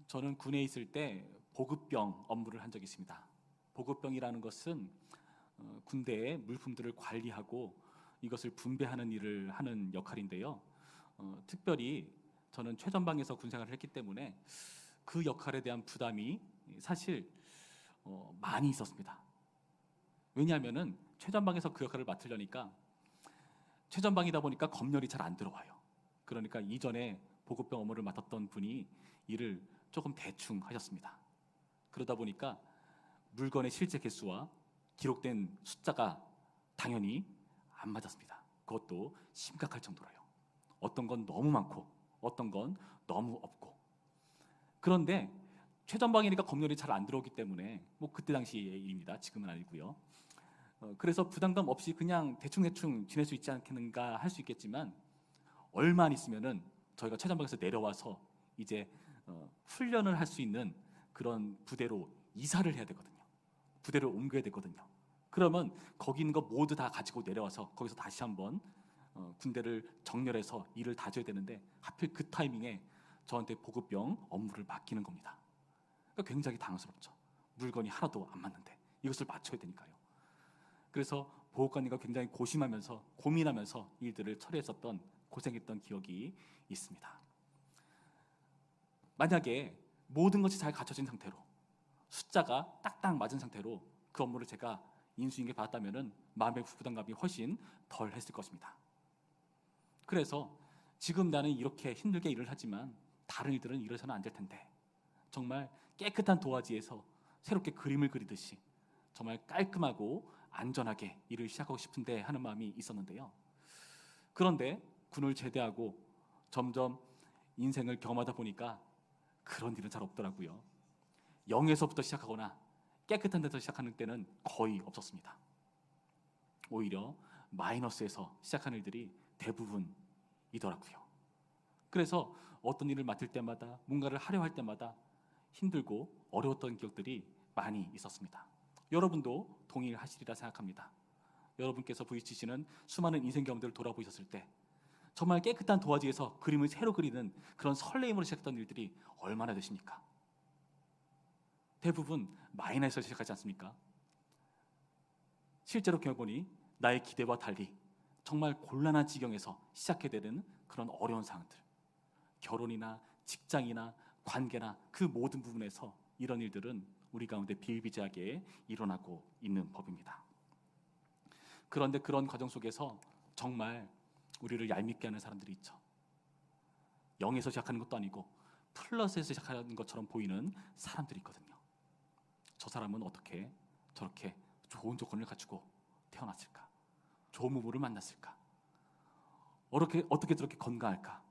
저는 군에 있을 때 보급병 업무를 한 적이 있습니다. 보급병이라는 것은 군대의 물품들을 관리하고 이것을 분배하는 일을 하는 역할인데요. 특별히 저는 최전방에서 군생활을 했기 때문에 그 역할에 대한 부담이 사실 많이 있었습니다. 왜냐하면은 최전방에서 그 역할을 맡으려니까 최전방이다 보니까 검열이 잘 안 들어와요. 그러니까 이전에 보급병 업무를 맡았던 분이 일을 조금 대충 하셨습니다. 그러다 보니까 물건의 실제 개수와 기록된 숫자가 당연히 안 맞았습니다. 그것도 심각할 정도로요. 어떤 건 너무 많고 어떤 건 너무 없고. 그런데 최전방이니까 검열이 잘 안 들어오기 때문에 뭐 그때 당시의 일입니다. 지금은 아니고요. 그래서 부담감 없이 그냥 대충 지낼 수 있지 않겠는가 할 수 있겠지만 얼마 안 있으면은 저희가 최전방에서 내려와서 이제 훈련을 할 수 있는 그런 부대로 이사를 해야 되거든요. 부대를 옮겨야 되거든요. 그러면 거기 있는 거 모두 다 가지고 내려와서 거기서 다시 한번 군대를 정렬해서 일을 다 줘야 되는데 하필 그 타이밍에 저한테 보급병 업무를 맡기는 겁니다. 그러니까 굉장히 당황스럽죠. 물건이 하나도 안 맞는데 이것을 맞춰야 되니까요. 그래서 보호관님과 굉장히 고민하면서 일들을 처리했었던 고생했던 기억이 있습니다. 만약에 모든 것이 잘 갖춰진 상태로 숫자가 딱딱 맞은 상태로 그 업무를 제가 인수인계 받았다면 마음의 부담감이 훨씬 덜 했을 것입니다. 그래서 지금 나는 이렇게 힘들게 일을 하지만 다른 일들은 이래서는 안 될 텐데 정말 깨끗한 도화지에서 새롭게 그림을 그리듯이 정말 깔끔하고 안전하게 일을 시작하고 싶은데 하는 마음이 있었는데요. 그런데 군을 제대하고 점점 인생을 경험하다 보니까 그런 일은 잘 없더라고요. 0에서부터 시작하거나 깨끗한 데서 시작하는 때는 거의 없었습니다. 오히려 마이너스에서 시작하는 일들이 대부분이더라고요. 그래서 어떤 일을 맡을 때마다 뭔가를 하려 할 때마다 힘들고 어려웠던 기억들이 많이 있었습니다. 여러분도 동일하시리라 생각합니다. 여러분께서 부딪히시는 수많은 인생 경험들을 돌아보셨을 때 정말 깨끗한 도화지에서 그림을 새로 그리는 그런 설레임으로 시작했던 일들이 얼마나 되십니까? 대부분 마이너스에서 시작하지 않습니까? 실제로 겪어보니 나의 기대와 달리 정말 곤란한 지경에서 시작해야 되는 그런 어려운 상황들, 결혼이나 직장이나 관계나 그 모든 부분에서 이런 일들은 우리 가운데 비일비재하게 일어나고 있는 법입니다. 그런데 그런 과정 속에서 정말 우리를 얄밉게 하는 사람들이 있죠. 0에서 시작하는 것도 아니고 플러스에서 시작하는 것처럼 보이는 사람들이 있거든요. 저 사람은 어떻게 저렇게 좋은 조건을 갖추고 태어났을까? 좋은 부부를 만났을까? 어떻게 저렇게 건강할까?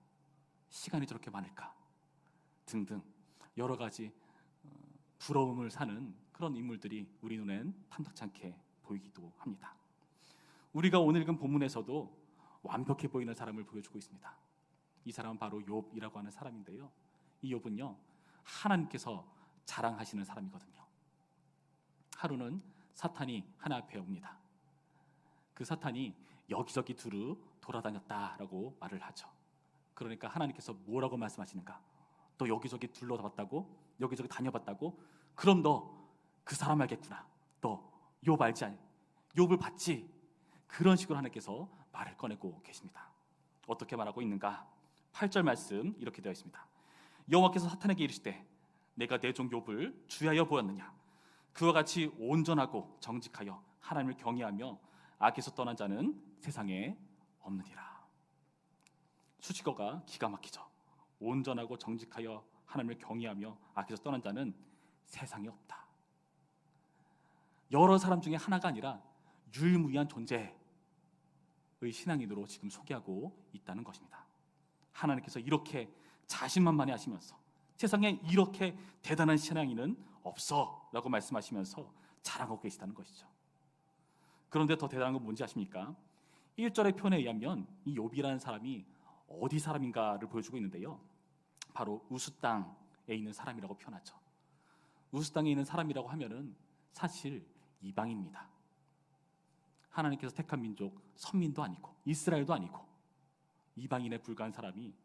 시간이 저렇게 많을까? 등등 여러 가지 부러움을 사는 그런 인물들이 우리 눈엔 탐탁치 않게 보이기도 합니다. 우리가 오늘 읽은 본문에서도 완벽해 보이는 사람을 보여주고 있습니다. 이 사람은 바로 욥이라고 하는 사람인데요. 이 욥은요, 하나님께서 자랑하시는 사람이거든요. 하루는 사탄이 하나 앞에 옵니다. 그 사탄이 여기저기 두루 돌아다녔다라고 말을 하죠. 그러니까 하나님께서 뭐라고 말씀하시는가? 너 여기저기 둘러봤다고? 여기저기 다녀봤다고? 그럼 너 그 사람 알겠구나. 너 욥 알지? 욥을 봤지? 그런 식으로 하나님께서 말을 꺼내고 계십니다. 어떻게 말하고 있는가? 8절 말씀 이렇게 되어 있습니다. 여호와께서 사탄에게 이르시되 내가 내 종 욥을 주야여 보았느냐? 그와 같이 온전하고 정직하여 하나님을 경외하며 악에서 떠난 자는 세상에 없느니라. 수식어가 기가 막히죠. 온전하고 정직하여 하나님을 경외하며 악에서 떠난 자는 세상에 없다. 여러 사람 중에 하나가 아니라 유일무이한 존재의 신앙인으로 지금 소개하고 있다는 것입니다. 하나님께서 이렇게 자신만만해 하시면서 세상에 이렇게 대단한 신앙인은 없어 라고 말씀하시면서 자랑하고 계시다는 것이죠. 그런데 더 대단한 건 뭔지 아십니까? 1절의 표현에 의하면 이 욥이라는 사람이 어디 사람인가를 보여주고 있는데요, 바로 우스 땅에 있는 사람이라고 표현하죠. 우스 땅에 있는 사람이라고 하면은 사실 이방인입니다. 하나님께서 택한 민족 선민도 아니고 이스라엘도 아니고 이방인에 불과한 사람이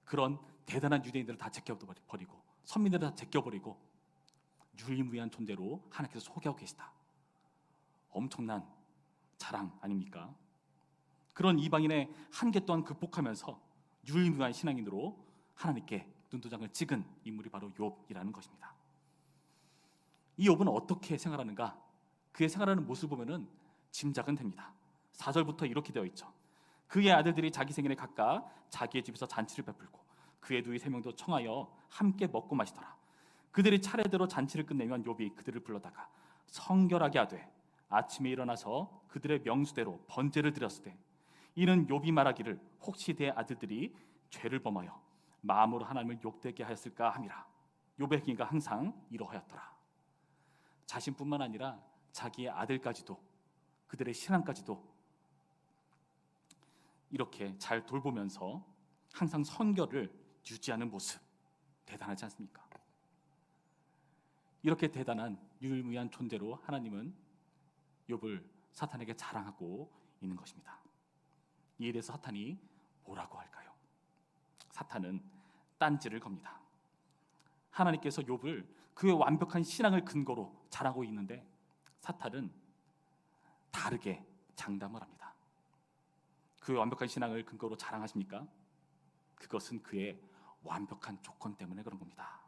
그런 대단한 유대인들을 다 제껴버리고 선민들을 다 제껴버리고 유일무이한 존재로 하나님께서 소개하고 계시다. 엄청난 자랑 아닙니까? 그런 이방인의 한계 또한 극복하면서 유일무이한 신앙인으로 하나님께 눈도장을 찍은 인물이 바로 욥이라는 것입니다. 이 욥은 어떻게 생활하는가? 그의 생활하는 모습을 보면은 짐작은 됩니다. 4절부터 이렇게 되어 있죠. 그의 아들들이 자기 생일에 각각 자기의 집에서 잔치를 베풀고 그의 누이 3명도 청하여 함께 먹고 마시더라. 그들이 차례대로 잔치를 끝내면 욥이 그들을 불러다가 성결하게 하되 아침에 일어나서 그들의 명수대로 번제를 드렸을 때 이는 욥이 말하기를 혹시 내 아들들이 죄를 범하여 마음으로 하나님을 욕되게 하였을까 함이라. 욥의 행위가 항상 이러하였더라. 자신뿐만 아니라 자기의 아들까지도 그들의 신앙까지도 이렇게 잘 돌보면서 항상 선결을 유지하는 모습, 대단하지 않습니까? 이렇게 대단한 유일무이한 존재로 하나님은 욥을 사탄에게 자랑하고 있는 것입니다. 이에 대해서 사탄이 뭐라고 할까요? 사탄은 딴지를 겁니다. 하나님께서 욥을 그의 완벽한 신앙을 근거로 자랑하고 있는데 사탄은 다르게 장담을 합니다. 그의 완벽한 신앙을 근거로 자랑하십니까? 그것은 그의 완벽한 조건 때문에 그런 겁니다.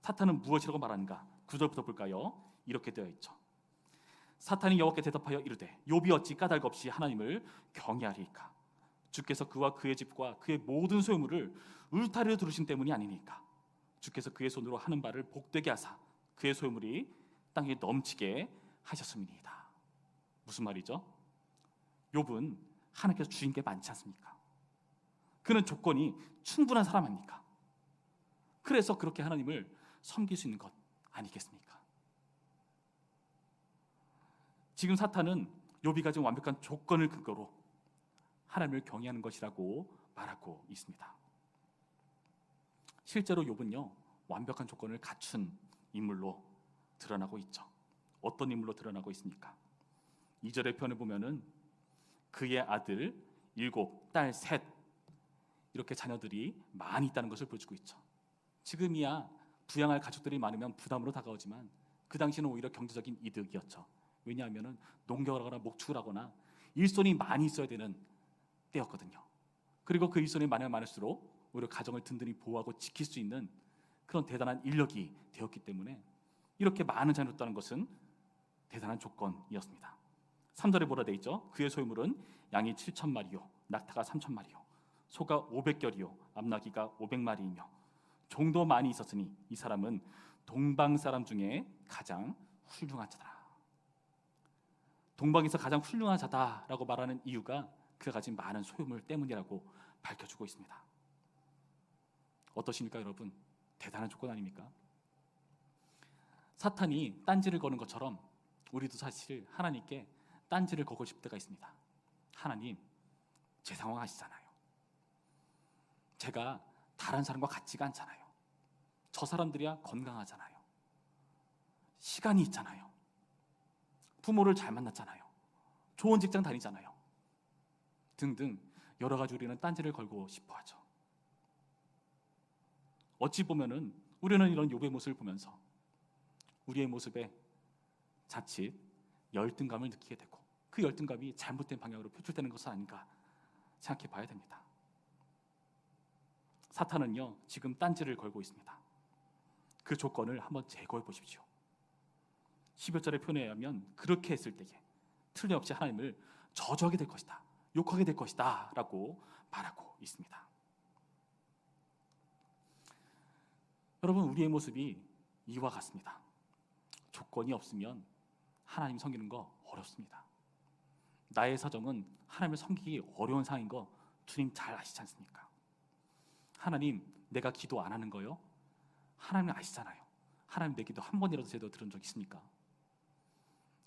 사탄은 무엇이라고 말하는가? 9절부터 볼까요? 이렇게 되어 있죠. 사탄이 여호와께 대답하여 이르되 욥이 어찌 까닭 없이 하나님을 경외하리이까? 주께서 그와 그의 집과 그의 모든 소유물을 울타리로 두르신 때문이 아니니까? 주께서 그의 손으로 하는 바를 복되게 하사 그의 소유물이 땅에 넘치게 하셨음이니이다. 무슨 말이죠? 욥은 하나님께서 주신 게 많지 않습니까? 그는 조건이 충분한 사람 아닙니까? 그래서 그렇게 하나님을 섬길 수 있는 것 아니겠습니까? 지금 사탄은 욥이 가진 완벽한 조건을 근거로 하나님을 경외하는 것이라고 말하고 있습니다. 실제로 욥은요 완벽한 조건을 갖춘 인물로 드러나고 있죠. 어떤 인물로 드러나고 있습니까? 2절의 표현을 보면은 그의 아들 7, 딸 3 이렇게 자녀들이 많이 있다는 것을 보여주고 있죠. 지금이야 부양할 가족들이 많으면 부담으로 다가오지만 그 당시는 오히려 경제적인 이득이었죠. 왜냐하면 농경을 하거나 목축을 하거나 일손이 많이 있어야 되는 때였거든요. 그리고 그 일손이 많을수록 오히려 가정을 든든히 보호하고 지킬 수 있는 그런 대단한 인력이 되었기 때문에 이렇게 많은 자녀를 뒀다는 것은 대단한 조건이었습니다. 3절에 뭐라 되어 있죠? 그의 소유물은 양이 7,000마리요 낙타가 3,000마리요 소가 500결이요 암나귀가 500마리이며 종도 많이 있었으니 이 사람은 동방 사람 중에 가장 훌륭한 자다. 동방에서 가장 훌륭한 자다라고 말하는 이유가 그가 가진 많은 소유물 때문이라고 밝혀주고 있습니다. 어떠십니까 여러분? 대단한 조건 아닙니까? 사탄이 딴지를 거는 것처럼 우리도 사실 하나님께 딴지를 거고 싶을 때가 있습니다. 하나님, 제 상황 아시잖아요. 제가 다른 사람과 같지가 않잖아요. 저 사람들이야 건강하잖아요. 시간이 있잖아요. 부모를 잘 만났잖아요. 좋은 직장 다니잖아요. 등등 여러 가지 우리는 딴지를 걸고 싶어 하죠. 어찌 보면은 우리는 이런 욥의 모습을 보면서 우리의 모습에 자칫 열등감을 느끼게 되고 그 열등감이 잘못된 방향으로 표출되는 것은 아닌가 생각해 봐야 됩니다. 사탄은요 지금 딴지를 걸고 있습니다. 그 조건을 한번 제거해 보십시오. 11절의 표현에 의하면 그렇게 했을 때에 틀림없이 하나님을 저주하게 될 것이다, 욕하게 될 것이다 라고 말하고 있습니다. 여러분, 우리의 모습이 이와 같습니다. 조건이 없으면 하나님 섬기는 거 어렵습니다. 나의 사정은 하나님을 섬기기 어려운 상황인 거 주님 잘 아시지 않습니까? 하나님, 내가 기도 안 하는 거요? 하나님 아시잖아요. 하나님 내 기도 한 번이라도 제대로 들은 적 있습니까?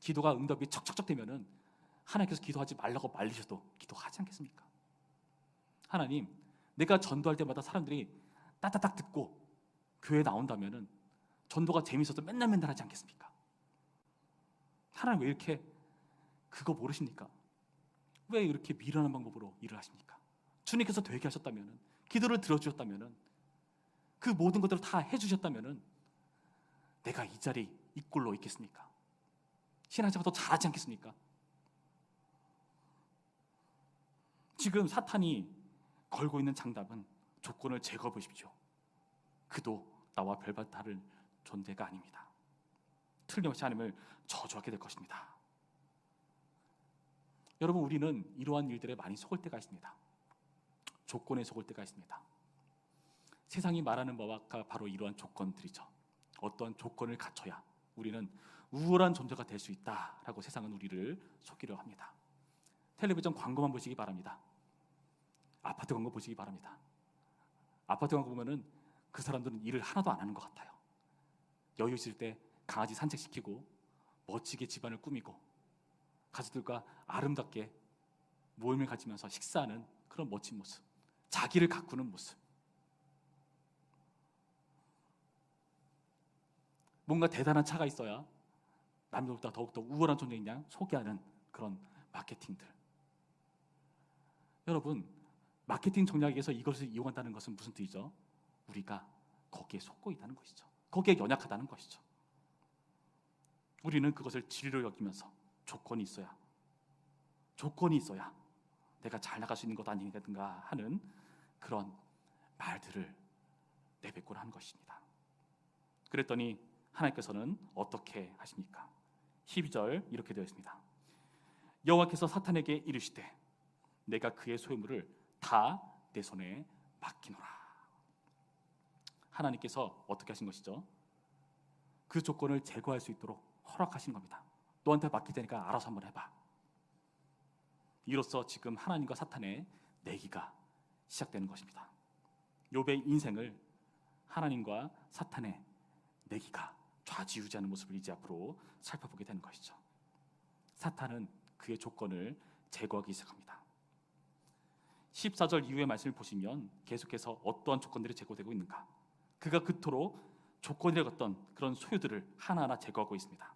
기도가 응답이 척척척 되면은 하나님께서 기도하지 말라고 말리셔도 기도하지 않겠습니까? 하나님, 내가 전도할 때마다 사람들이 따따딱 듣고 교회에 나온다면은 전도가 재밌어서 맨날 하지 않겠습니까? 하나님 왜 이렇게 그거 모르십니까? 왜 이렇게 미련한 방법으로 일을 하십니까? 주님께서 되게 하셨다면은, 기도를 들어주셨다면은 그 그 모든 것들을 다 해주셨다면은 내가 이 자리 이 꼴로 있겠습니까? 신앙생활 더 잘하지 않겠습니까? 지금 사탄이 걸고 있는 장담은 조건을 제거해 보십시오. 그도 나와 별반 다른 존재가 아닙니다. 틀림없이 하나님을 저주하게 될 것입니다. 여러분, 우리는 이러한 일들에 많이 속을 때가 있습니다. 조건에 속을 때가 있습니다. 세상이 말하는 바가 바로 이러한 조건들이죠. 어떤 조건을 갖춰야 우리는 우월한 존재가 될 수 있다라고 세상은 우리를 속이려 합니다. 텔레비전 광고만 보시기 바랍니다. 아파트 광고 보시기 바랍니다. 아파트 광고 보면은 그 사람들은 일을 하나도 안 하는 것 같아요. 여유 있을 때 강아지 산책시키고 멋지게 집안을 꾸미고 가족들과 아름답게 모임을 가지면서 식사하는 그런 멋진 모습, 자기를 가꾸는 모습, 뭔가 대단한 차가 있어야 남들보다 더욱더 우월한 존재인 양 소개하는 그런 마케팅들. 여러분, 마케팅 전략에서 이것을 이용한다는 것은 무슨 뜻이죠? 우리가 거기에 속고 있다는 것이죠. 거기에 연약하다는 것이죠. 우리는 그것을 진리로 여기면서 조건이 있어야 내가 잘 나갈 수 있는 것 아니겠는가 하는 그런 말들을 내뱉곤 한 것입니다. 그랬더니 하나님께서는 어떻게 하십니까? 12절 이렇게 되어 있습니다. 여호와께서 사탄에게 이르시되 내가 그의 소유물을 다 내 손에 맡기노라. 하나님께서 어떻게 하신 것이죠? 그 조건을 제거할 수 있도록 허락하신 겁니다. 너한테 맡길 테니까 알아서 한번 해봐. 이로써 지금 하나님과 사탄의 내기가 시작되는 것입니다. 욥의 인생을 하나님과 사탄의 내기가 좌지우지하는 모습을 이제 앞으로 살펴보게 되는 것이죠. 사탄은 그의 조건을 제거하기 시작합니다. 14절 이후의 말씀을 보시면 계속해서 어떠한 조건들이 제거되고 있는가, 그가 그토록 조건이라고 했던 그런 소유들을 하나하나 제거하고 있습니다.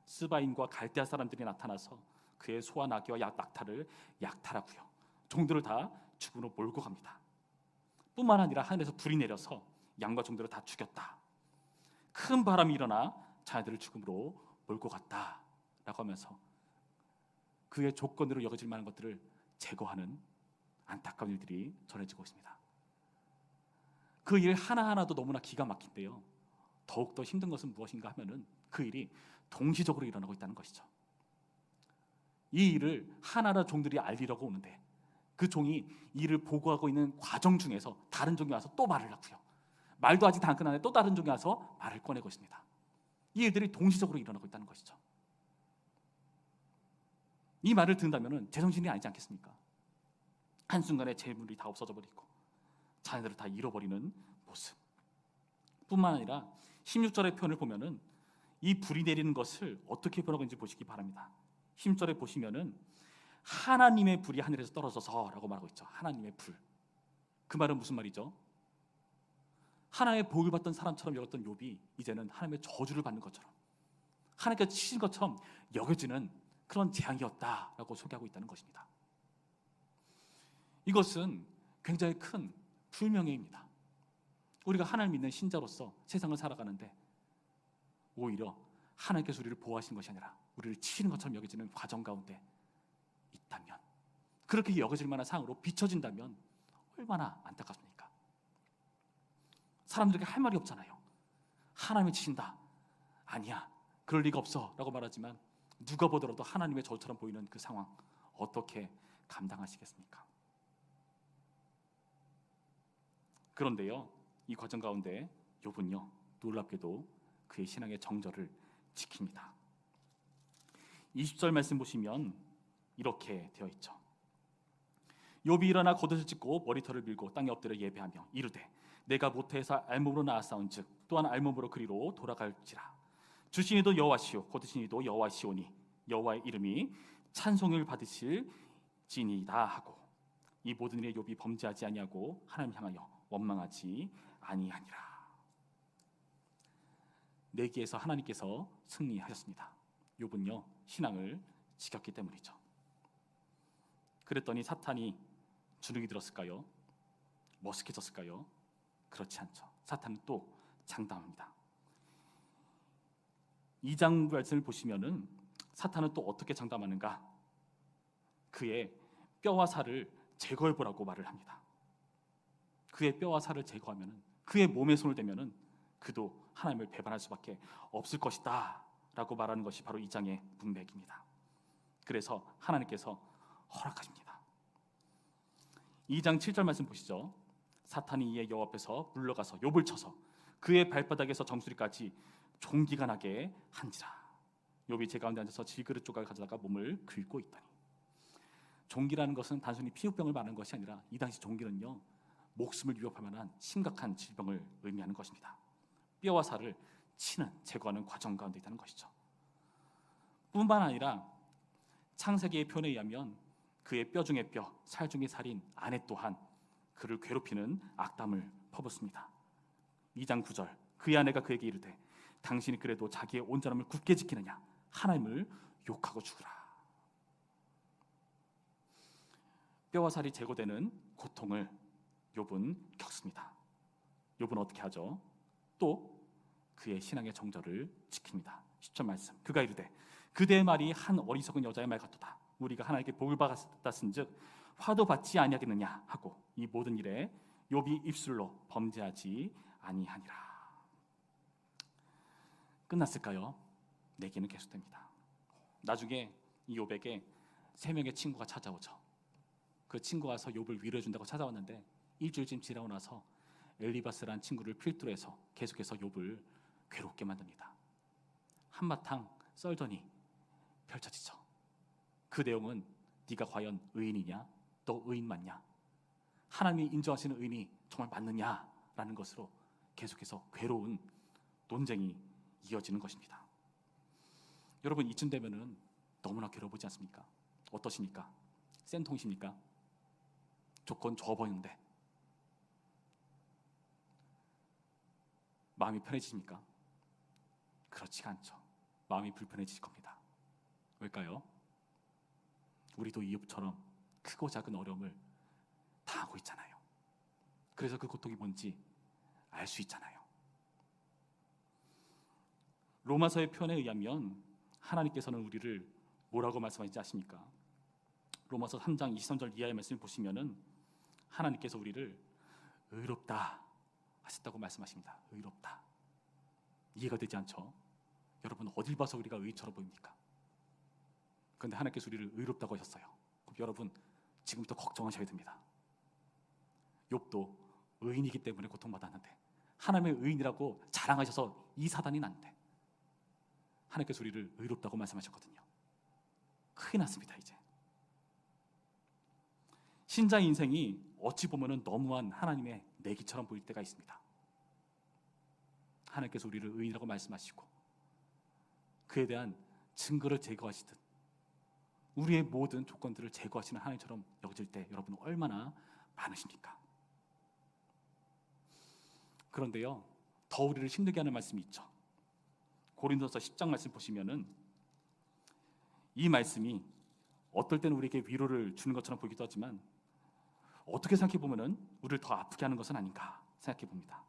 스바인과 갈대아 사람들이 나타나서 그의 소와 나귀와 낙타를 약탈하고요, 종들을 다 죽음으로 몰고 갑니다. 뿐만 아니라 하늘에서 불이 내려서 양과 종들을 다 죽였다. 큰 바람이 일어나 자녀들을 죽음으로 몰고 갔다라고 하면서 그의 조건으로 여겨질 만한 것들을 제거하는 안타까운 일들이 전해지고 있습니다. 그 일 하나하나도 너무나 기가 막힌데요, 더욱더 힘든 것은 무엇인가 하면은 그 일이 동시적으로 일어나고 있다는 것이죠. 이 일을 하나하나 종들이 알리려고 오는데 그 종이 이를 보고하고 있는 과정 중에서 다른 종이 와서 또 말을 하고요, 말도 아직 다 안 끝나는데 또 다른 종이 와서 말을 꺼내고 있습니다. 이 일들이 동시적으로 일어나고 있다는 것이죠. 이 말을 듣는다면 제정신이 아니지 않겠습니까? 한순간에 재물이 다 없어져 버리고 자녀들을 다 잃어버리는 모습. 뿐만 아니라 16절의 표현을 보면은 이 불이 내리는 것을 어떻게 표현하고 있는지 보시기 바랍니다. 16절에 보시면은 하나님의 불이 하늘에서 떨어져서라고 말하고 있죠. 하나님의 불. 그 말은 무슨 말이죠? 하나님의 복을 받던 사람처럼 여겼던 욥이 이제는 하나님의 저주를 받는 것처럼, 하나님께서 치신 것처럼 여겨지는 그런 재앙이었다라고 소개하고 있다는 것입니다. 이것은 굉장히 큰 불명예입니다. 우리가 하나님 믿는 신자로서 세상을 살아가는데 오히려 하나님께서 우리를 보호하시는 것이 아니라 우리를 치시는 것처럼 여겨지는 과정 가운데 있다면, 그렇게 여겨질 만한 상황으로 비춰진다면 얼마나 안타깝습니까? 사람들에게 할 말이 없잖아요. 하나님이 치신다, 아니야, 그럴 리가 없어 라고 말하지만 누가 보더라도 하나님의 저처럼 보이는 그 상황 어떻게 감당하시겠습니까? 그런데요, 이 과정 가운데 욥은요, 놀랍게도 그의 신앙의 정절을 지킵니다. 20절 말씀 보시면 이렇게 되어 있죠. 욥이 일어나 겉옷을 찢고 머리털을 밀고 땅에 엎드려 예배하며 이르되 내가 모태에서 알몸으로 나았사온즉 또한 알몸으로 그리로 돌아갈지라. 주신이도 여호와시오 거두신이도 여호와시오니 여호와의 이름이 찬송을 받으실지니이다 하고, 이 모든 일에 욥이 범죄하지 아니하고 하나님 향하여 원망하지 아니하니라. 내기에서 하나님께서 승리하셨습니다. 욥은요, 신앙을 지켰기 때문이죠. 그랬더니 사탄이 주눅이 들었을까요? 머쓱해졌을까요? 그렇지 않죠. 사탄은 또 장담합니다. 2장 말씀을 보시면은 사탄은 또 어떻게 장담하는가? 그의 뼈와 살을 제거해 보라고 말을 합니다. 그의 뼈와 살을 제거하면은, 그의 몸에 손을 대면은 그도 하나님을 배반할 수밖에 없을 것이다 라고 말하는 것이 바로 2장의 문맥입니다. 그래서 하나님께서 허락하십니다. 2장 7절 말씀 보시죠. 사탄이 이에 여호와 앞에서 물러가서 욥을 쳐서 그의 발바닥에서 정수리까지 종기가 나게 한지라. 욥이 제 가운데 앉아서 질그릇 조각을 가져다가 몸을 긁고 있다니. 종기라는 것은 단순히 피부병을 말하는 것이 아니라 이 당시 종기는요, 목숨을 위협할 만한 심각한 질병을 의미하는 것입니다. 뼈와 살을 치는, 제거하는 과정 가운데 있다는 것이죠. 뿐만 아니라 창세기의 표현에 의하면 그의 뼈 중의 뼈, 살 중의 살인 아내 또한 그를 괴롭히는 악담을 퍼붓습니다. 2장 9절, 그의 아내가 그에게 이르되 당신이 그래도 자기의 온전함을 굳게 지키느냐? 하나님을 욕하고 죽으라. 뼈와 살이 제거되는 고통을 욥은 겪습니다. 욥은 어떻게 하죠? 또 그의 신앙의 정절을 지킵니다. 10절 말씀, 그가 이르되 그대의 말이 한 어리석은 여자의 말 같도다. 우리가 하나님께 복을 받았은즉 화도 받지 아니하겠느냐 하고 이 모든 일에 욥이 입술로 범죄하지 아니하니라. 끝났을까요? 내기는 계속됩니다. 나중에 이 욥에게 3명의 친구가 찾아오죠. 그 친구가 와서 욥을 위로해준다고 찾아왔는데 일주일쯤 지나고 나서 엘리바스라는 친구를 필두로 해서 계속해서 욥을 괴롭게 만듭니다. 한바탕 썰전이 펼쳐지죠. 그 내용은 네가 과연 의인이냐? 너 의인 맞냐? 하나님이 인정하시는 의인이 정말 맞느냐라는 것으로 계속해서 괴로운 논쟁이 이어지는 것입니다. 여러분, 이쯤 되면은 너무나 괴로우지 않습니까? 어떠십니까? 센통이십니까? 조건 좋아 보이는데 마음이 편해지십니까? 그렇지가 않죠. 마음이 불편해질 겁니다. 왜일까요? 우리도 이욥처럼 크고 작은 어려움을 당하고 있잖아요. 그래서 그 고통이 뭔지 알 수 있잖아요. 로마서의 표현에 의하면 하나님께서는 우리를 뭐라고 말씀하시지 아십니까? 로마서 3장 23절 이하의 말씀을 보시면은 하나님께서 우리를 의롭다 하셨다고 말씀하십니다. 의롭다. 이해가 되지 않죠? 여러분, 어딜 봐서 우리가 의인처럼 보입니까? 그런데 하나님께서 우리를 의롭다고 하셨어요. 그럼 여러분, 지금부터 걱정하셔야 됩니다. 욥도 의인이기 때문에 고통받았는데 하나님의 의인이라고 자랑하셔서 이 사단이 났는데 하나님께서 우리를 의롭다고 말씀하셨거든요. 큰일 났습니다. 이제 신자의 인생이 어찌 보면 너무한 하나님의 내기처럼 보일 때가 있습니다. 하나님께서 우리를 의인이라고 말씀하시고 그에 대한 증거를 제거하시듯 우리의 모든 조건들을 제거하시는 하나님처럼 여겨질 때 여러분 얼마나 많으십니까? 그런데요, 더 우리를 힘들게 하는 말씀이 있죠. 고린도서 10장 말씀 보시면은 이 말씀이 어떨 때는 우리에게 위로를 주는 것처럼 보이기도 하지만 어떻게 생각해 보면은 우리를 더 아프게 하는 것은 아닌가 생각해 봅니다.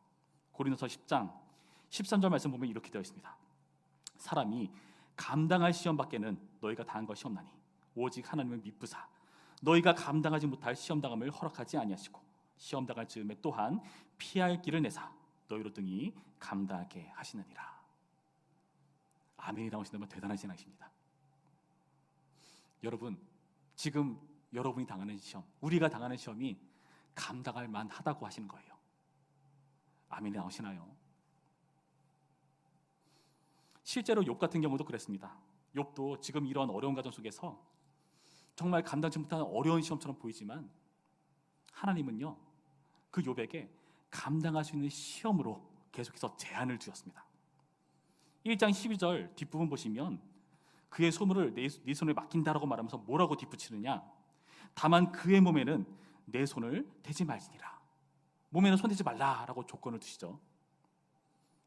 고린도서 10장 13절 말씀 보면 이렇게 되어 있습니다. 사람이 감당할 시험 밖에는 너희가 당한 것이 없나니 오직 하나님은 미쁘사 너희가 감당하지 못할 시험 당함을 허락하지 아니하시고 시험 당할 즈음에 또한 피할 길을 내사 너희로 등이 감당하게 하시느니라. 아멘이 나오신다면 대단한 신앙이십니다. 여러분, 지금 여러분이 당하는 시험, 우리가 당하는 시험이 감당할 만하다고 하시는 거예요. 아멘이 나오시나요? 실제로 욥 같은 경우도 그랬습니다. 욥도 지금 이런 어려운 과정 속에서 정말 감당치 못하는 어려운 시험처럼 보이지만 하나님은요, 그 욥에게 감당할 수 있는 시험으로 계속해서 제한을 주셨습니다. 1장 12절 뒷부분 보시면 그의 소물을 네 손에 맡긴다라고 말하면서 뭐라고 뒷붙이느냐? 다만 그의 몸에는 내 손을 대지 말지니라. 몸에는 손 대지 말라라고 조건을 두시죠.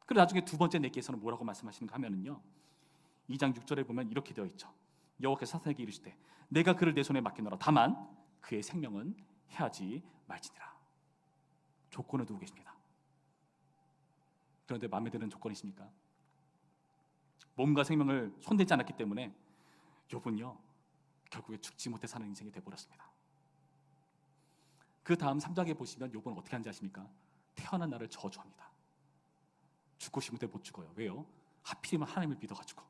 그리고 나중에 두 번째 내기에서는 뭐라고 말씀하시는가 하면은요, 2장 6절에 보면 이렇게 되어 있죠. 여호와께서 사탄에게 이르시되 내가 그를 내 손에 맡기노라. 다만 그의 생명은 해하지 말지니라. 조건을 두고 계십니다. 그런데 마음에 드는 조건이십니까? 몸과 생명을 손대지 않았기 때문에 욥은요 결국에 죽지 못해 사는 인생이 되어버렸습니다. 그 다음 3장에 보시면 욥은 어떻게 하는지 아십니까? 태어난 나를 저주합니다. 죽고 싶은데 못 죽어요. 왜요? 하필이면 하나님을 믿어가지고.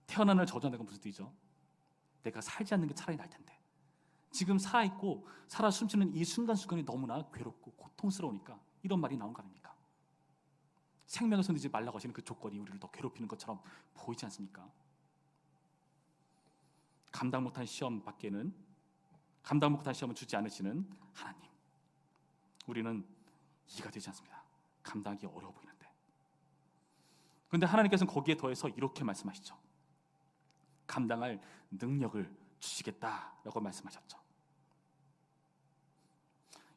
태어난 나를 저주한다는 건 무슨 뜻이죠? 내가 살지 않는 게 차라리 나을 텐데, 지금 살아있고 살아 숨쉬는 이 순간순간이 너무나 괴롭고 고통스러우니까 이런 말이 나온 거 아닙니까? 생명을 손대지 말라고 하시는 그 조건이 우리를 더 괴롭히는 것처럼 보이지 않습니까? 감당 못한 시험은 주지 않으시는 하나님, 우리는 이해가 되지 않습니다. 감당하기 어려워 보이는데, 그런데 하나님께서는 거기에 더해서 이렇게 말씀하시죠. 감당할 능력을 주시겠다라고 말씀하셨죠.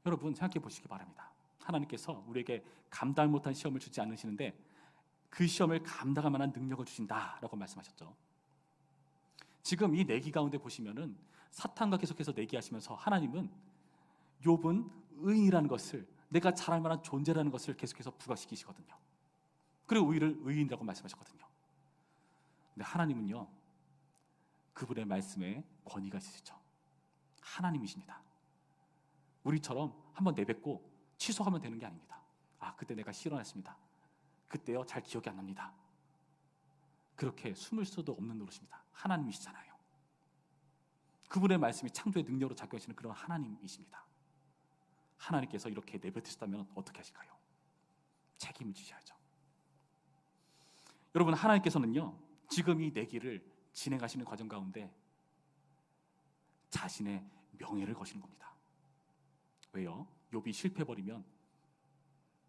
여러분 생각해 보시기 바랍니다. 하나님께서 우리에게 감당 못한 시험을 주지 않으시는데 그 시험을 감당할 만한 능력을 주신다라고 말씀하셨죠. 지금 이 내기 가운데 보시면은 사탄과 계속해서 내기하시면서 하나님은 욥은 의인이라는 것을, 내가 잘할 만한 존재라는 것을 계속해서 부각시키시거든요. 그리고 우리를 의인이라고 말씀하셨거든요. 근데 하나님은요 그분의 말씀에 권위가 있으시죠. 하나님이십니다. 우리처럼 한번 내뱉고 취소하면 되는 게 아닙니다. 아, 그때 내가 실언했습니다. 그때요 잘 기억이 안 납니다. 그렇게 숨을 수도 없는 노릇입니다. 하나님이시잖아요. 그분의 말씀이 창조의 능력으로 작용하시는 그런 하나님이십니다. 하나님께서 이렇게 내뱉으셨다면 어떻게 하실까요? 책임을 지셔야죠. 여러분, 하나님께서는요 지금 이 내기를 진행하시는 과정 가운데 자신의 명예를 거시는 겁니다. 왜요? 욥이 실패해버리면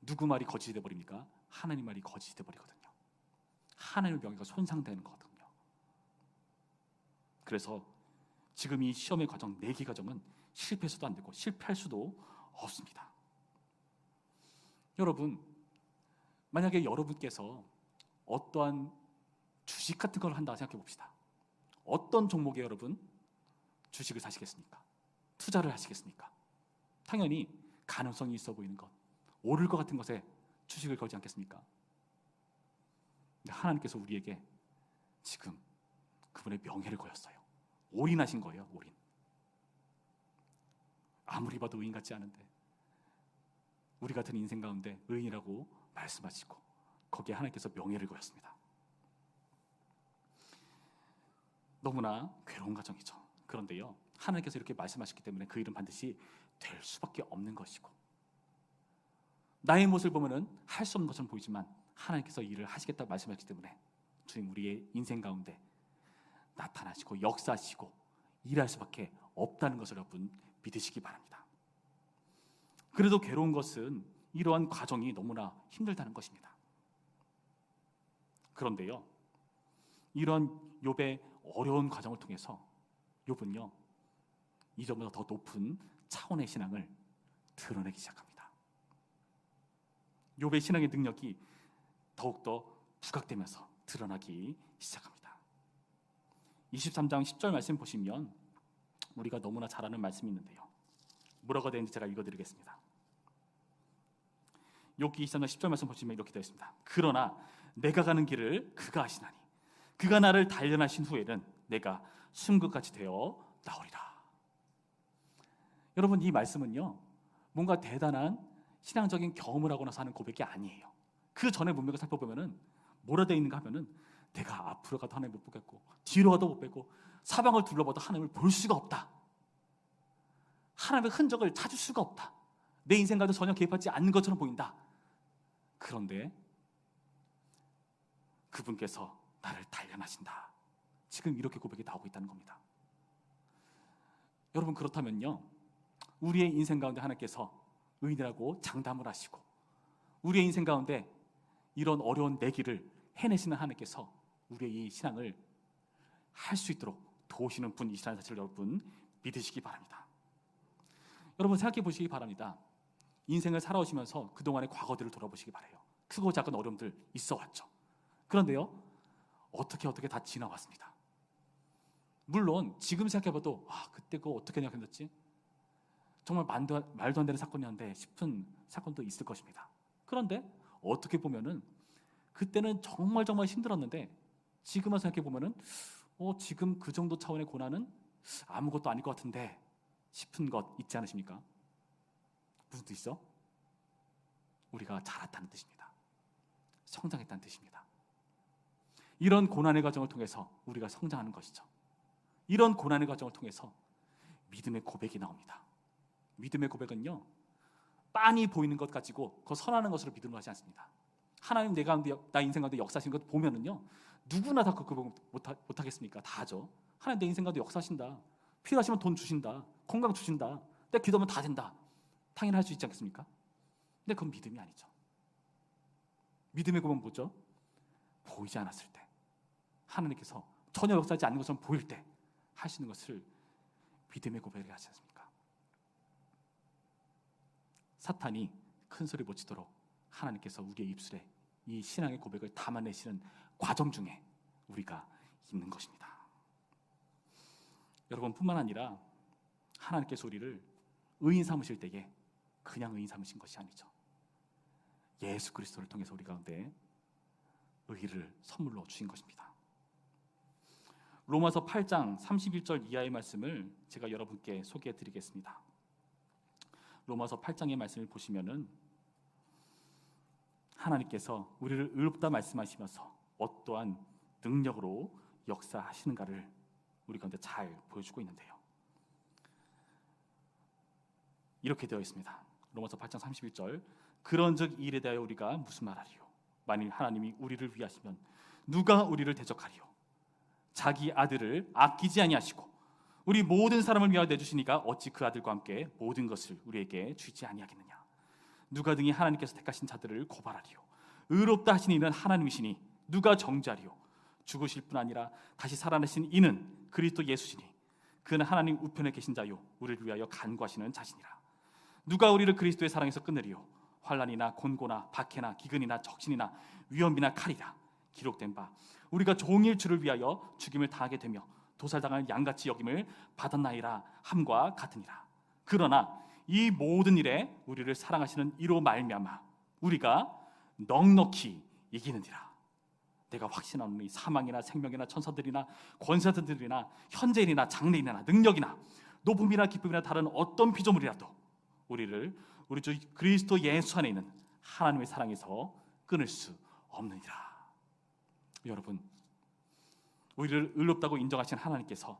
누구 말이 거짓이 돼버립니까? 하나님 말이 거짓이 돼버리거든요. 하나님의 명예가 손상되는 거거든요. 그래서 지금 이 시험의 과정, 내기 과정은 실패해서도 안 되고 실패할 수도 없습니다. 여러분, 만약에 여러분께서 어떠한 주식 같은 걸 한다 생각해 봅시다. 어떤 종목에 여러분 주식을 사시겠습니까? 투자를 하시겠습니까? 당연히 가능성이 있어 보이는 것, 오를 것 같은 것에 주식을 걸지 않겠습니까? 근데 하나님께서 우리에게 지금 그분의 명예를 거였어요. 올인하신 거예요. 올인. 아무리 봐도 의인 같지 않은데 우리 같은 인생 가운데 의인이라고 말씀하시고 거기에 하나님께서 명예를 거였습니다. 너무나 괴로운 과정이죠. 그런데요 하나님께서 이렇게 말씀하셨기 때문에 그 일은 반드시 될 수밖에 없는 것이고, 나의 모습을 보면은 할 수 없는 것처럼 보이지만 하나님께서 일을 하시겠다고 말씀하셨기 때문에 주님 우리의 인생 가운데 나타나시고 역사하시고 일할 수밖에 없다는 것을 여러분 믿으시기 바랍니다. 그래도 괴로운 것은 이러한 과정이 너무나 힘들다는 것입니다. 그런데요 이런 욥의 어려운 과정을 통해서 욥은요 이전보다 더 높은 차원의 신앙을 드러내기 시작합니다. 욥의 신앙의 능력이 더욱더 부각되면서 드러나기 시작합니다. 23장 10절 말씀 보시면 우리가 너무나 잘 아는 말씀이 있는데요, 뭐라고 되어 있는지 제가 읽어드리겠습니다. 욥기 23장 10절 말씀 보시면 이렇게 되어 있습니다. 그러나 내가 가는 길을 그가 아시나니 그가 나를 단련하신 후에는 내가 숨것같이 되어 나오리라. 여러분, 이 말씀은요 뭔가 대단한 신앙적인 경험을 하고 나서 하는 고백이 아니에요. 그 전에 문맥을 살펴보면은 뭐라 되어 있는가 하면은 내가 앞으로 가도 하나님을 못 보겠고 뒤로 가도 못 보겠고 사방을 둘러봐도 하나님을 볼 수가 없다. 하나님의 흔적을 찾을 수가 없다. 내 인생 가운데 전혀 개입하지 않는 것처럼 보인다. 그런데 그분께서 나를 단련하신다. 지금 이렇게 고백이 나오고 있다는 겁니다. 여러분, 그렇다면요 우리의 인생 가운데 하나님께서 의인이라고 장담을 하시고 우리의 인생 가운데 이런 어려운 내기를 해내시는 하나님께서 우리의 이 신앙을 할 수 있도록 도우시는 분이시라는 사실을 여러분 믿으시기 바랍니다. 여러분, 생각해 보시기 바랍니다. 인생을 살아오시면서 그동안의 과거들을 돌아보시기 바라요. 크고 작은 어려움들 있어 왔죠. 그런데요 어떻게 다 지나왔습니다. 물론 지금 생각해봐도 그때 그거 어떻게 생각했지? 정말 말도 안 되는 사건이었는데 싶은 사건도 있을 것입니다. 그런데 어떻게 보면은 그때는 정말 힘들었는데 지금은 생각해 보면은 지금 그 정도 차원의 고난은 아무것도 아닐 것 같은데 싶은 것 있지 않으십니까? 무슨 뜻이죠? 우리가 자랐다는 뜻입니다. 성장했다는 뜻입니다. 이런 고난의 과정을 통해서 우리가 성장하는 것이죠. 이런 고난의 과정을 통해서 믿음의 고백이 나옵니다. 믿음의 고백은요, 빤히 보이는 것 가지고 그 선하는 것으로 믿음을 하지 않습니다. 하나님 나 인생 가운데 역사하신 것 보면은요, 누구나 다 그 고백 못하겠습니까? 다 하죠. 하나님 내 인생 가운데 역사하신다. 필요하시면 돈 주신다. 건강 주신다. 내 기도하면 다 된다. 당연히 할 수 있지 않겠습니까? 근데 그건 믿음이 아니죠. 믿음의 고백은 뭐죠? 보이지 않았을 때, 하나님께서 전혀 역사하지 않는 것처럼 보일 때 하시는 것을 믿음의 고백을 하지 않습니까? 사탄이 큰 소리 못 치도록 하나님께서 우리의 입술에 이 신앙의 고백을 담아내시는 과정 중에 우리가 있는 것입니다. 여러분, 뿐만 아니라 하나님께서 우리를 의인 삼으실 때에 그냥 의인 삼으신 것이 아니죠. 예수 그리스도를 통해서 우리 가운데 의를 선물로 주신 것입니다. 로마서 8장 31절 이하의 말씀을 제가 여러분께 소개해 드리겠습니다. 로마서 8장의 말씀을 보시면은 하나님께서 우리를 의롭다 말씀하시면서 어떠한 능력으로 역사하시는가를 우리 가운데 잘 보여주고 있는데요. 이렇게 되어 있습니다. 로마서 8장 31절, 그런즉 이 일에 대하여 우리가 무슨 말하리요? 만일 하나님이 우리를 위하시면 누가 우리를 대적하리요? 자기 아들을 아끼지 아니하시고 우리 모든 사람을 위하여 내주시니까 어찌 그 아들과 함께 모든 것을 우리에게 주지 아니하겠느냐? 누가 등이 하나님께서 택하신 자들을 고발하리요? 의롭다 하신 이는 하나님이시니 누가 정죄하리요? 죽으실 뿐 아니라 다시 살아나신 이는 그리스도 예수시니 그는 하나님 우편에 계신 자요 우리를 위하여 간구하시는 자시니라. 누가 우리를 그리스도의 사랑에서 끊으리요? 환난이나 곤고나 박해나 기근이나 적신이나 위험이나 칼이라. 기록된 바 우리가 종일 주를 위하여 죽임을 당하게 되며 도살당할 양같이 여김을 받았나이라 함과 같으니라. 그러나 이 모든 일에 우리를 사랑하시는 이로 말미암아 우리가 넉넉히 이기느니라. 내가 확신하노니 사망이나 생명이나 천사들이나 권세자들이나 현재인이나 장래인이나 능력이나 높음이나 기쁨이나 다른 어떤 피조물이라도 우리를 우리 주 그리스도 예수 안에 있는 하나님의 사랑에서 끊을 수 없느니라. 여러분, 우리를 의롭다고 인정하신 하나님께서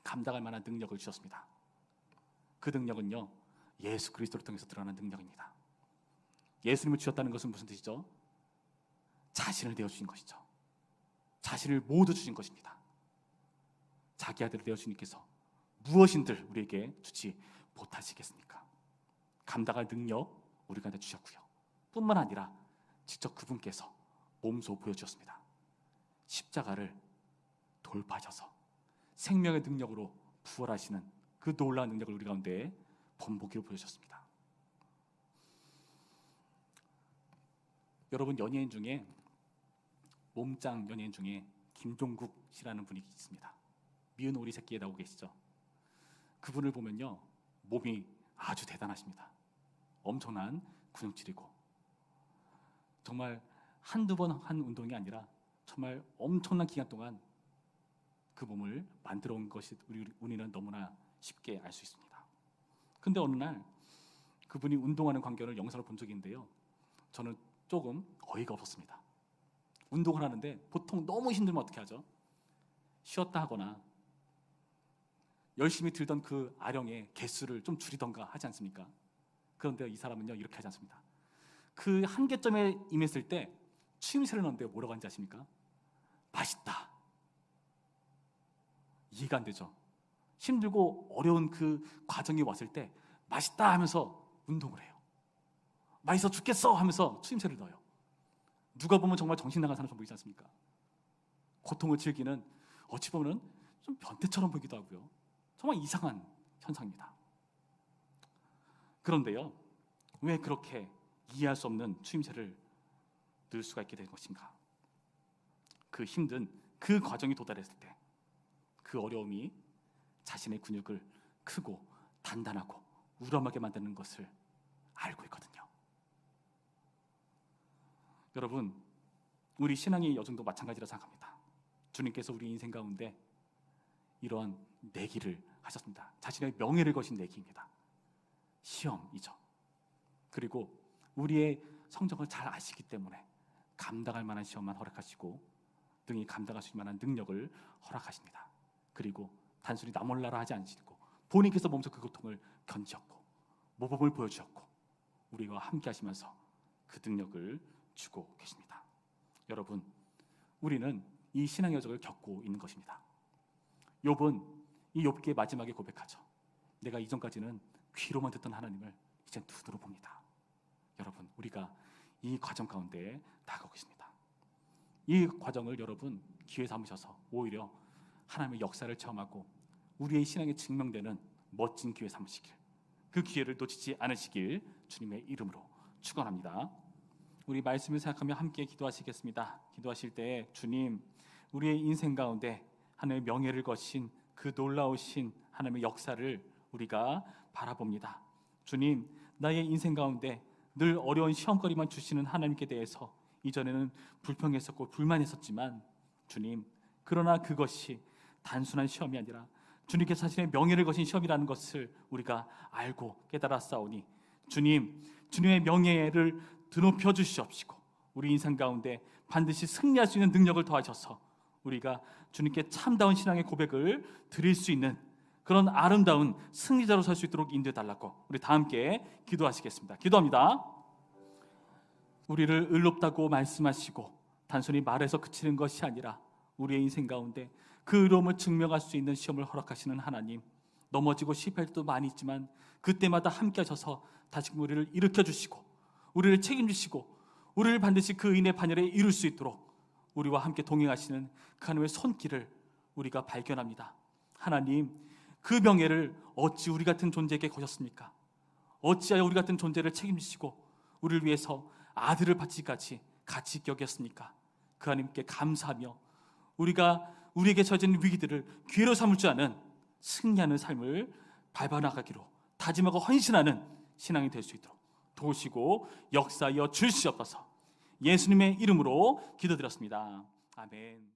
감당할 만한 능력을 주셨습니다. 그 능력은요, 예수 그리스도를 통해서 드러나는 능력입니다. 예수님을 주셨다는 것은 무슨 뜻이죠? 자신을 내어주신 것이죠. 자신을 모두 주신 것입니다. 자기 아들을 내어 주님께서 무엇인들 우리에게 주지 못하시겠습니까? 감당할 능력 우리가 주셨고요. 뿐만 아니라 직접 그분께서 몸소 보여주셨습니다. 십자가를 돌파하셔서 생명의 능력으로 부활하시는 그 놀라운 능력을 우리 가운데 본보기로 보여주셨습니다. 여러분, 연예인 중에 몸짱 연예인 중에 김종국 씨라는 분이 있습니다. 미운 오리 새끼에 나오고 계시죠? 그분을 보면요, 몸이 아주 대단하십니다. 엄청난 근육질이고 정말 한두 번 한 운동이 아니라 정말 엄청난 기간 동안 그 몸을 만들어 온 것이 우리는 너무나 쉽게 알 수 있습니다. 근데 어느 날 그분이 운동하는 광경을 영상을 본 적이 있는데요, 저는 조금 어이가 없었습니다. 운동을 하는데 보통 너무 힘들면 어떻게 하죠? 쉬었다 하거나 열심히 들던 그 아령의 개수를 좀 줄이던가 하지 않습니까? 그런데 이 사람은요, 이렇게 하지 않습니다. 그 한계점에 임했을 때 추임새를 넣는데 뭐라고 하는지 아십니까? 맛있다. 이해가 안 되죠? 힘들고 어려운 그 과정이 왔을 때 맛있다 하면서 운동을 해요. 맛있어 죽겠어 하면서 추임새를 넣어요. 누가 보면 정말 정신 나간 사람처럼 보이지 않습니까? 고통을 즐기는, 어찌 보면 좀 변태처럼 보이기도 하고요. 정말 이상한 현상입니다. 그런데요, 왜 그렇게 이해할 수 없는 추임새를 넣을 수가 있게 된 것인가? 그 힘든 그 과정이 도달했을 때 그 어려움이 자신의 근육을 크고 단단하고 우람하게 만드는 것을 알고 있거든요. 여러분, 우리 신앙의 여정도 마찬가지라 생각합니다. 주님께서 우리 인생 가운데 이러한 내기를 하셨습니다. 자신의 명예를 거신 내기입니다. 시험이죠. 그리고 우리의 성적을 잘 아시기 때문에 감당할 만한 시험만 허락하시고 등이 감당할 수 있을 만한 능력을 허락하십니다. 그리고 단순히 나 몰라라 하지 않으시고 본인께서 몸소 그 고통을 견디셨고 모범을 보여주셨고 우리와 함께 하시면서 그 능력을 주고 계십니다. 여러분, 우리는 이 신앙의 여정을 겪고 있는 것입니다. 욥은 이 욥기의 마지막에 고백하죠. 내가 이전까지는 귀로만 듣던 하나님을 이제 눈으로 봅니다. 여러분, 우리가 이 과정 가운데 다가오고 있습니다. 이 과정을 여러분 기회 삼으셔서 오히려 하나님의 역사를 체험하고 우리의 신앙에 증명되는 멋진 기회 삼으시길, 그 기회를 놓치지 않으시길 주님의 이름으로 축원합니다. 우리 말씀을 생각하며 함께 기도하시겠습니다. 기도하실 때 주님, 우리의 인생 가운데 하나님의 명예를 거신 그 놀라우신 하나님의 역사를 우리가 바라봅니다. 주님, 나의 인생 가운데 늘 어려운 시험거리만 주시는 하나님께 대해서 이전에는 불평했었고 불만했었지만 주님, 그러나 그것이 단순한 시험이 아니라 주님께서 자신의 명예를 거신 시험이라는 것을 우리가 알고 깨달았사오니 주님, 주님의 명예를 드높여 주시옵시고 우리 인생 가운데 반드시 승리할 수 있는 능력을 더하셔서 우리가 주님께 참다운 신앙의 고백을 드릴 수 있는 그런 아름다운 승리자로 살 수 있도록 인도해 달라고 우리 다 함께 기도하시겠습니다. 기도합니다. 우리를 의롭다고 말씀하시고 단순히 말해서 그치는 것이 아니라 우리의 인생 가운데 그 의로움을 증명할 수 있는 시험을 허락하시는 하나님, 넘어지고 실패할 때도 많이 있지만 그때마다 함께 하셔서 다시금 우리를 일으켜 주시고 우리를 책임지시고 우리를 반드시 그 의인의 반열에 이룰 수 있도록 우리와 함께 동행하시는 그 하나님의 손길을 우리가 발견합니다. 하나님, 그 명예를 어찌 우리 같은 존재에게 거셨습니까? 어찌하여 우리 같은 존재를 책임지시고 우리를 위해서 아들을 바치기까지 같이 여겼습니까? 그 하나님께 감사하며 우리가 우리에게 처해진 위기들을 기회로 삼을 줄 아는 승리하는 삶을 밟아나가기로 다짐하고 헌신하는 신앙이 될 수 있도록 도우시고 역사하여 주시옵소서. 예수님의 이름으로 기도드렸습니다. 아멘.